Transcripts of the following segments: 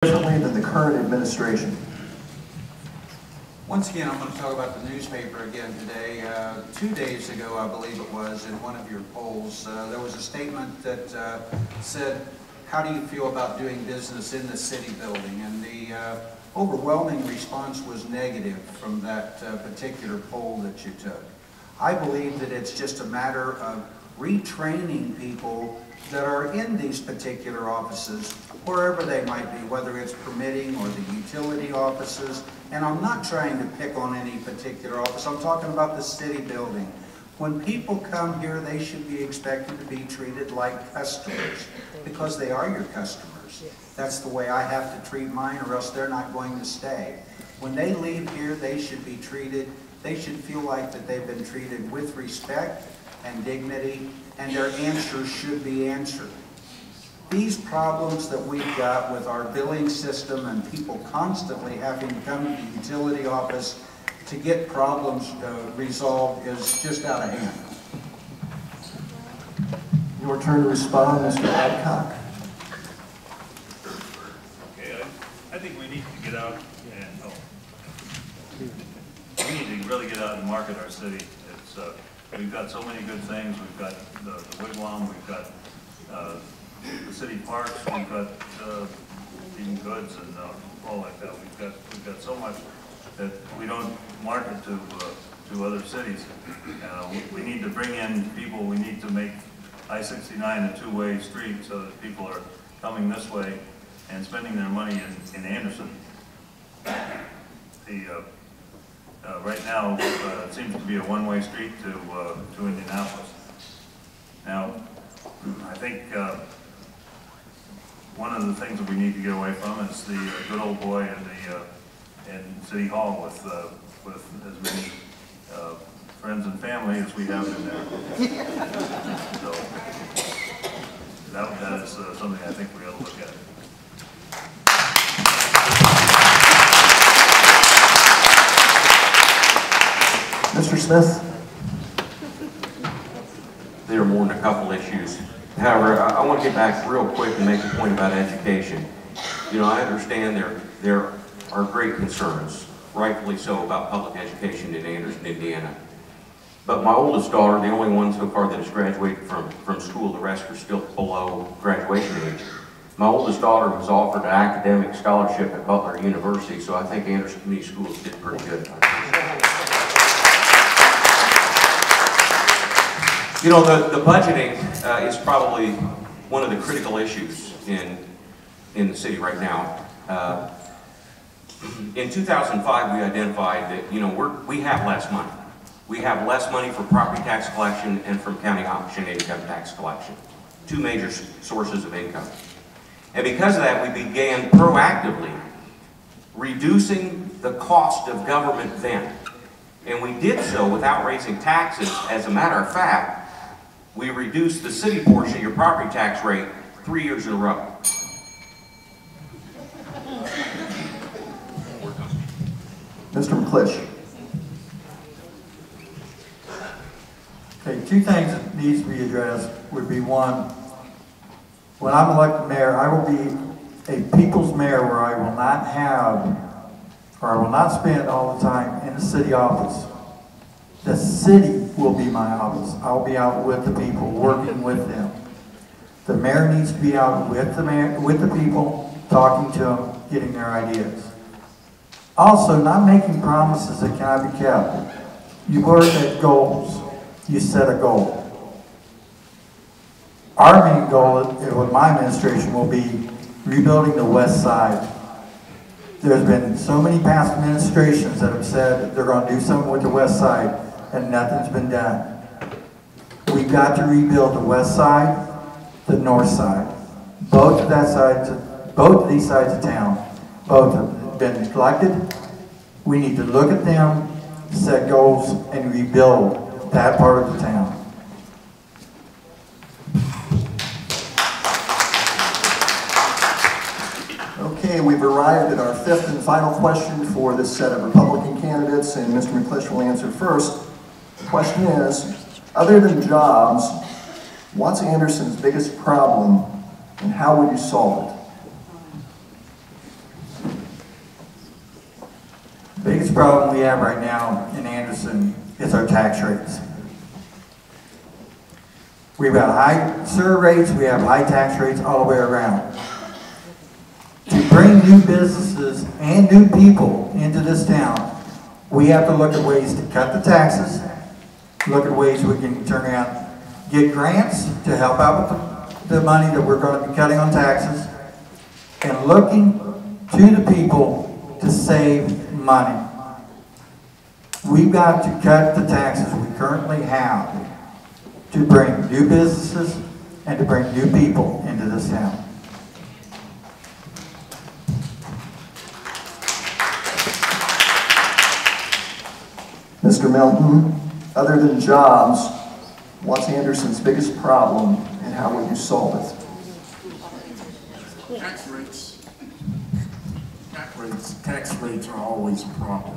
differently than the current administration? Once again, I'm going to talk about the newspaper again today. 2 days ago, I believe it was, in one of your polls, there was a statement that said, how do you feel about doing business in the city building? And the overwhelming response was negative from that particular poll that you took. I believe that it's just a matter of retraining people that are in these particular offices, wherever they might be, whether it's permitting or the utility offices. And I'm not trying to pick on any particular office. I'm talking about the city building. When people come here, they should be expected to be treated like customers, because they are your customers. That's the way I have to treat mine, or else they're not going to stay. When they leave here, they should be treated, they should feel like that they've been treated with respect and dignity, and their answers should be answered. These problems that we've got with our billing system and people constantly having to come to the utility office to get problems resolved is just out of hand. Your turn to respond, Mr. Adcock. Okay, I think we need to get out and we need to really get out and market our city. It's we've got so many good things. We've got the wigwam. We've got the city parks. We've got eating goods and all like that. We've got so much that we don't market to other cities. We need to bring in people. We need to make I-69 a two-way street so that people are coming this way and spending their money in Anderson. Right now, it seems to be a one-way street to Indianapolis. Now, I think one of the things that we need to get away from is the good old boy in City Hall with as many friends and family as we have in there. So that is something I think we ought to look at. Mr. Smith? There are more than a couple issues. However, I want to get back real quick and make a point about education. You know, I understand there are great concerns, rightfully so, about public education in Anderson, Indiana. But my oldest daughter, the only one so far that has graduated from school, the rest are still below graduation age. My oldest daughter was offered an academic scholarship at Butler University, so I think Anderson Community Schools did pretty good. You know, the budgeting is probably one of the critical issues in the city right now. In 2005, we identified that, you know, we have less money. We have less money for property tax collection and from county option income tax collection. Two major sources of income. And because of that, we began proactively reducing the cost of government then. And we did so without raising taxes. As a matter of fact, we reduced the city portion of your property tax rate 3 years in a row. Mr. McClish. Okay, two things that needs to be addressed would be, one, when I'm elected mayor, I will be a people's mayor where I will not have, or I will not spend all the time in the city office. The city will be my office. I'll be out with the people, working with them. The mayor needs to be out with the people, talking to them, getting their ideas. Also, not making promises that cannot be kept. You work at goals. You set a goal. Our main goal with my administration will be rebuilding the west side. There's been so many past administrations that have said that they're going to do something with the west side, and nothing's been done. We've got to rebuild the west side, the north side. Both of these sides of town, both have been neglected. We need to look at them, set goals, and rebuild that part of the town. Okay, we've arrived at our fifth and final question for this set of Republican candidates, and Mr. McClish will answer first. The question is, other than jobs, what's Anderson's biggest problem and how would you solve it? biggest problem we have right now in Anderson is our tax rates. We've got high sewer rates, we have high tax rates all the way around. To bring new businesses and new people into this town, we have to look at ways to cut the taxes, look at ways we can turn around, get grants to help out with the money that we're going to be cutting on taxes, and looking to the people to save money. We've got to cut the taxes we currently have to bring new businesses and to bring new people into this town. Mr. Melton, other than jobs, what's Anderson's biggest problem and how would you solve it? Tax rates are always a problem.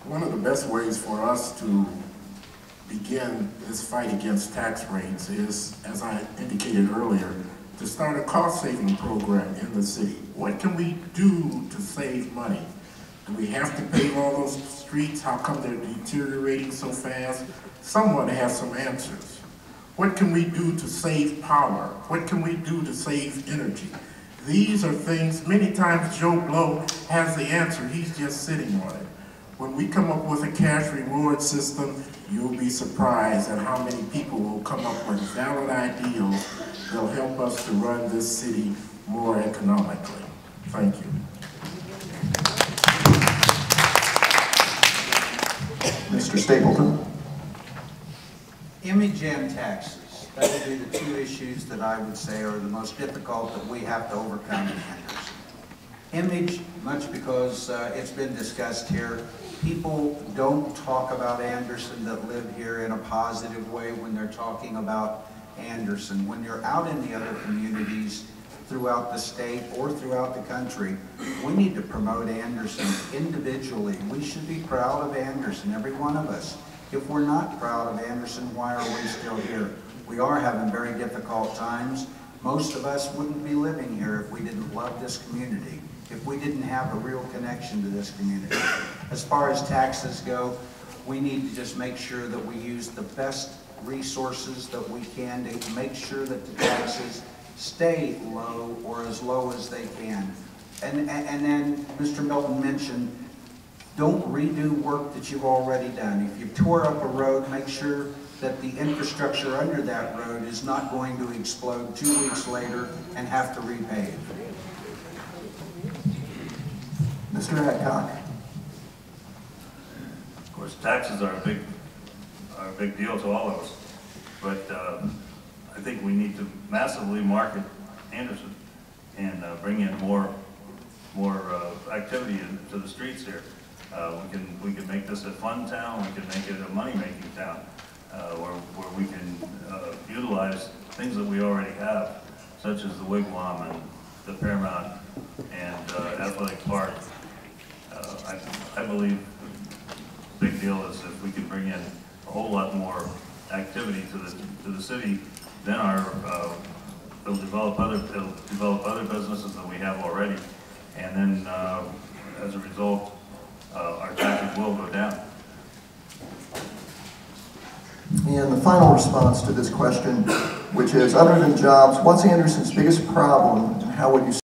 One of the best ways for us to begin this fight against tax rates is, as I indicated earlier, to start a cost-saving program in the city. What can we do to save money? Do we have to pave all those streets? How come they're deteriorating so fast? Someone has some answers. What can we do to save power? What can we do to save energy? These are things, many times Joe Blow has the answer, he's just sitting on it. When we come up with a cash reward system, you'll be surprised at how many people will come up with valid ideals that'll help us to run this city more economically. Thank you. Mr. Stapleton. Image and taxes. That would be the two issues that I would say are the most difficult that we have to overcome in Anderson. Image, much because it's been discussed here, people don't talk about Anderson that live here in a positive way when they're talking about Anderson. When you're out in the other communities throughout the state or throughout the country, we need to promote Anderson individually. We should be proud of Anderson, every one of us. If we're not proud of Anderson, why are we still here? We are having very difficult times. Most of us wouldn't be living here if we didn't love this community, if we didn't have a real connection to this community. As far as taxes go, we need to just make sure that we use the best resources that we can to make sure that the taxes stay low or as low as they can. And then Mr. Milton mentioned, don't redo work that you've already done. If you tore up a road, make sure that the infrastructure under that road is not going to explode 2 weeks later and have to repave. Mr. Adcock. Of course, taxes are a big deal to all of us, but I think we need to massively market Anderson and bring in more activity into the streets here. We can make this a fun town. We can make it a money-making town, where we can utilize things that we already have, such as the Wigwam and the Paramount and Athletic Park. I believe the big deal is if we can bring in a whole lot more activity to the city, then it'll develop other businesses that we have already, and then as a result, our taxes will go down. And the final response to this question, which is, other than jobs, what's Anderson's biggest problem and how would you